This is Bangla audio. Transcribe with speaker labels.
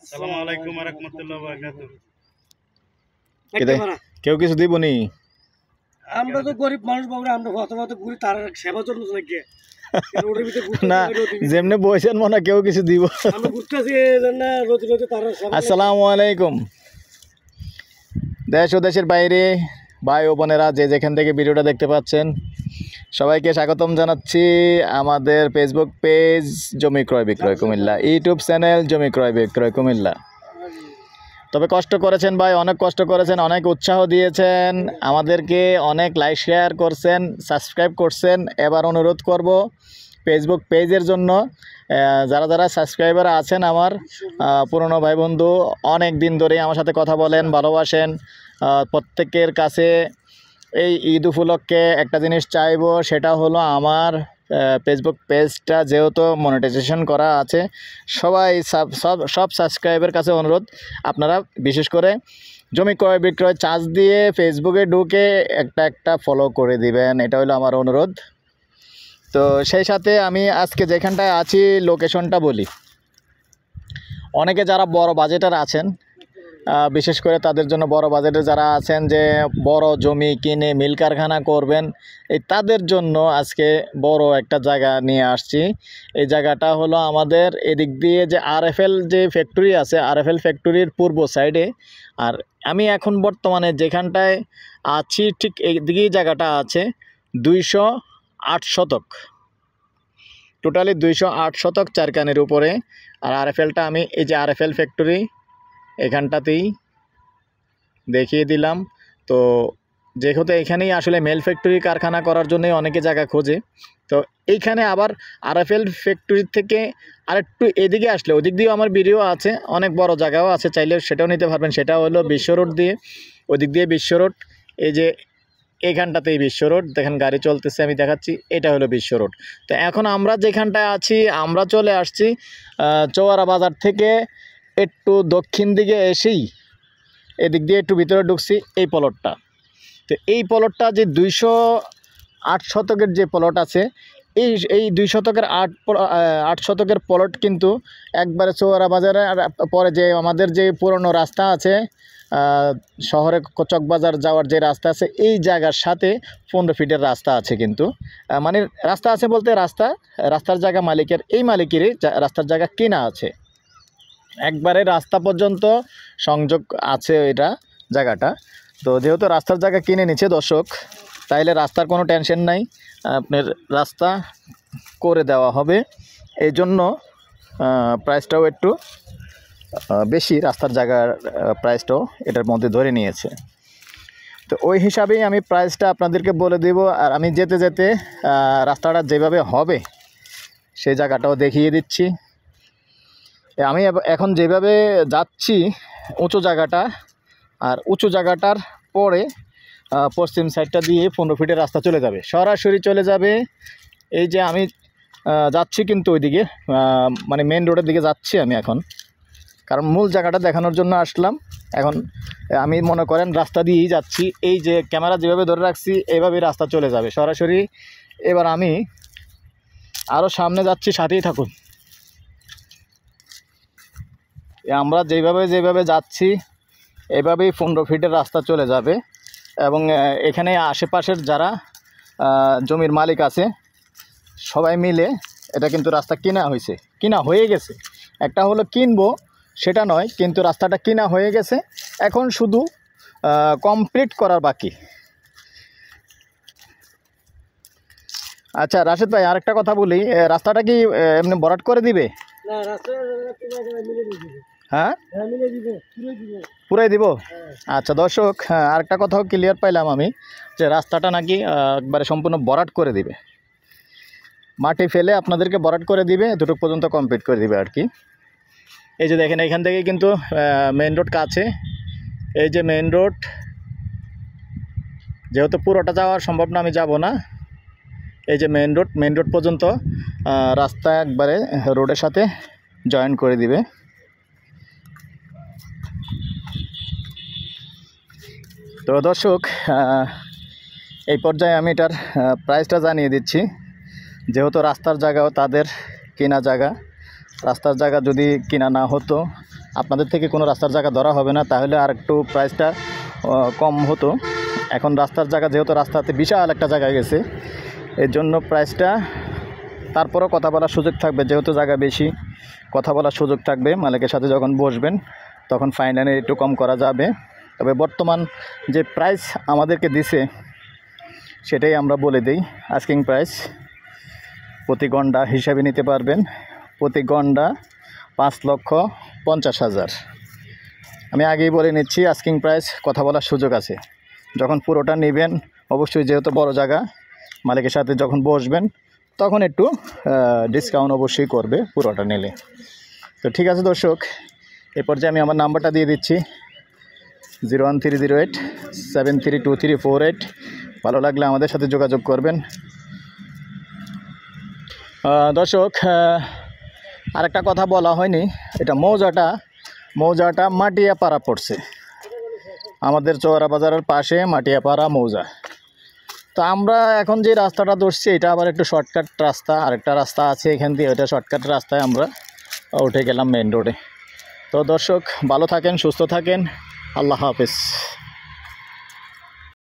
Speaker 1: আসসালামু আলাইকুম ওয়া রাহমাতুল্লাহি ওয়া বারাকাতুহু।
Speaker 2: কেউ কিছু দিবনি?
Speaker 3: আমরা তো গরিব মানুষ বাবুরা, আমরা কত ঘুরি তার সেবা জন্য নাকি
Speaker 2: না, যেমনি বসেন মনে কেউ কিছু দিব।
Speaker 3: আমরা ঘুরতেছি না রোজ রোজ তার সেবা।
Speaker 2: আসসালামু আলাইকুম। দেশ ও দেশের বাইরে ভাই ও বোনেরা যে যেখান থেকে ভিডিওটা দেখতে পাচ্ছেন সবাইকে স্বাগতম জানাচ্ছি আমাদের ফেসবুক পেজ জমি ক্রয় বিক্রয় কুমিল্লা, ইউটিউব চ্যানেল জমি ক্রয় বিক্রয় কুমিল্লা। তবে কষ্ট করেছেন ভাই, অনেক কষ্ট করেছেন, অনেক উৎসাহ দিয়েছেন আমাদেরকে, অনেক লাইক শেয়ার করছেন, সাবস্ক্রাইব করছেন। এবার অনুরোধ করব ফেসবুক পেজের জন্য যারা যারা সাবস্ক্রাইবার আছেন আমার পুরনো ভাই বন্ধু, অনেক দিন ধরেই আমার সাথে কথা বলেন, ভালোবাসেন, প্রত্যেকের কাছে এই ঈদ উপলক্ষে একটা জিনিস চাইবো, সেটা হলো আমার ফেসবুক পেজটা যেহেতু মনিটাইজেশন করা আছে, সবাই সব সাবস্ক্রাইবের কাছে অনুরোধ, আপনারা বিশেষ করে জমি ক্রয় বিক্রয় চার্জ দিয়ে ফেসবুকে ঢুকে একটা ফলো করে দিবেন, এটা হলো আমার অনুরোধ। তো সেই সাথে আমি আজকে যেখানটায় আছি লোকেশনটা বলি। অনেকে যারা বড় বাজেটের আছেন, বিশেষ করে তাদের জন্য বড় বাজেটে যারা আছেন যে বড় জমি কিনে মিল কারখানা করবেন, এই তাদের জন্য আজকে বড় একটা জায়গা নিয়ে আসছি। এই জায়গাটা হলো আমাদের এদিক দিয়ে যে আরএফএল যে ফ্যাক্টরি আছে, আরএফএল ফ্যাক্টরির পূর্ব সাইডে। আর আমি এখন বর্তমানে যেখানটায় আছি ঠিক এইদিকেই জায়গাটা আছে 208 শতক, টোটালি 208 শতক চারকানের উপরে। আর আরএফএলটা আমি এই যে আরএফএল ফ্যাক্টরি এখানটাতেই দেখিয়ে দিলাম। তো যেহেতু এখানেই আসলে মেল ফ্যাক্টরি কারখানা করার জন্যই অনেকে জায়গা খোঁজে, তো এইখানে আবার আরএফএল ফ্যাক্টরি থেকে আরেকটু এদিকে আসলে ওদিক দিয়েও আমার ভিডিও আছে, অনেক বড় জায়গাও আছে, চাইলে সেটাও নিতে পারবেন। সেটা হলো বিশ্ব রোড দিয়ে, ওদিক দিয়ে বিশ্ব রোড, এই যে এখানটাতেই বিশ্ব রোড দেখেন গাড়ি চলতেছে, আমি দেখাচ্ছি, এটা হলো বিশ্ব রোড। তো এখন আমরা যেখানটায় আছি, আমরা চলে আসছি চৌয়ারা বাজার থেকে একটু দক্ষিণ দিকে এসেই এদিক দিয়ে একটু ভিতরে ঢুকছি, এই প্লটটা। তো এই প্লটটা যে 208 শতকের যে প্লট আছে, এই 2 শতকের 8 শতকের প্লট কিন্তু একবারে চৌয়ারা বাজারে। আর পরে যে আমাদের যে পুরনো রাস্তা আছে শহরে চকবাজার যাওয়ার যে রাস্তা আছে, এই জায়গার সাথে 15 ফিটের রাস্তা আছে কিন্তু, মানে রাস্তা আছে বলতে রাস্তার জায়গা মালিকের, এই মালিকেরই রাস্তার জায়গা কেনা আছে, একবারে রাস্তা পর্যন্ত সংযোগ আছে এটা জায়গাটা। তো যেহেতু রাস্তার জায়গা কিনে নিচ্ছে দর্শক, তাইলে রাস্তার কোনো টেনশন নাই, আপনার রাস্তা করে দেওয়া হবে। এই জন্য প্রাইসটাও একটু বেশি, রাস্তার জায়গার প্রাইসটাও এটার মধ্যে ধরে নিয়েছে। তো ওই হিসাবেই আমি প্রাইসটা আপনাদেরকে বলে দেব। আর আমি যেতে যেতে রাস্তাটা যেভাবে হবে সেই জায়গাটাও দেখিয়ে দিচ্ছি। আমি এখন যেভাবে যাচ্ছি উঁচু জায়গাটা, আর উঁচু জায়গাটার পরে পশ্চিম সাইডটা দিয়ে 15 ফিটের রাস্তা চলে যাবে, সরাসরি চলে যাবে। এই যে আমি যাচ্ছি কিন্তু ওইদিকে, মানে মেন রোডের দিকে যাচ্ছি আমি এখন, কারণ মূল জায়গাটা দেখানোর জন্য আসলাম। এখন আমি মনে করেন রাস্তা দিয়েই যাচ্ছি, এই যে ক্যামেরা যেভাবে ধরে রাখছি এইভাবেই রাস্তা চলে যাবে সরাসরি। এবার আমি আরও সামনে যাচ্ছি, সাথেই থাকুন। আমরা যেভাবে যাচ্ছি এভাবেই 15 ফিটের রাস্তা চলে যাবে। এবং এখানে আশেপাশের যারা জমির মালিক আছে সবাই মিলে এটা কিন্তু রাস্তা কিনা হয়ে গেছে। একটা হলো কিনবো সেটা নয়, কিন্তু রাস্তাটা কিনা হয়ে গেছে, এখন শুধু কমপ্লিট করার বাকি। আচ্ছা রাশেদ ভাই, আরেকটা কথা বলি, রাস্তাটা কি এমনি ভরাট করে দিবে? হ্যাঁ, পুরাই দিব। আচ্ছা দর্শক, আরেকটা কথাও ক্লিয়ার পাইলাম আমি, যে রাস্তাটা নাকি একবারে সম্পূর্ণ ভরাট করে দিবে, মাটি ফেলে আপনাদেরকে ভরাট করে দিবে, এতটুকু পর্যন্ত কমপ্লিট করে দিবে আর কি। এই যে দেখেন এখান থেকে কিন্তু মেন রোড কাছে, এই যে মেন রোড, যেহেতু পুরোটা যাওয়া সম্ভব না, আমি যাব না। এই যে মেন রোড পর্যন্ত রাস্তা একবারে রোডের সাথে জয়েন করে দিবে। তো দর্শক, এই পর্যায়ে আমি এটার প্রাইসটা জানিয়ে দিচ্ছি। যেহেতু রাস্তার জায়গাও তাদের কেনা জায়গা, রাস্তার জায়গা যদি কিনা না হতো আপনাদের থেকে কোনো রাস্তার জায়গা ধরা হবে না, তাহলে আর একটু প্রাইসটা কম হতো। এখন রাস্তার জায়গা যেহেতু রাস্তাতে বিশাল একটা জায়গা গেছে, এর জন্য প্রাইসটা তারপরও কথা বলার সুযোগ থাকবে, যেহেতু জায়গা বেশি কথা বলার সুযোগ থাকবে। মালিকের সাথে যখন বসবেন তখন ফাইনালি একটু কম করা যাবে। তবে বর্তমান যে প্রাইস আমাদেরকে দিছে সেটাই আমরা বলে দিই। আস্কিং প্রাইস প্রতি গন্ডা হিসাবে নিতে পারবেন, প্রতি গন্ডা 5,50,000। আমি আগেই বলে নিচ্ছি আস্কিং প্রাইস, কথা বলার সুযোগ আছে। যখন পুরোটা নেবেন অবশ্যই, যেহেতু বড় জায়গা, মালিকের সাথে যখন বসবেন তখন একটু ডিসকাউন্ট অবশ্যই করবে পুরোটা নিলে। তো ঠিক আছে দর্শক, এ পর্যায়ে আমি আমার নাম্বারটা দিয়ে দিচ্ছি 01308732348। ভালো লাগলে আমাদের সাথে যোগাযোগ করবেন। দর্শক, আরেকটা কথা বলা হয়নি, এটা মৌজাটা মাটিয়াপাড়া পড়ছে, আমাদের চৌরা বাজারের পাশে মাটিয়াপাড়া মৌজা। তো আমরা এখন যে রাস্তাটা ধরছি এটা আবার একটু শর্টকাট রাস্তা, আরেকটা রাস্তা আছে এখান দিয়ে, ওইটা শর্টকাট রাস্তায় আমরা উঠে গেলাম মেন রোডে। তো দর্শক, ভালো থাকেন, সুস্থ থাকেন, আল্লাহ হাফেজ।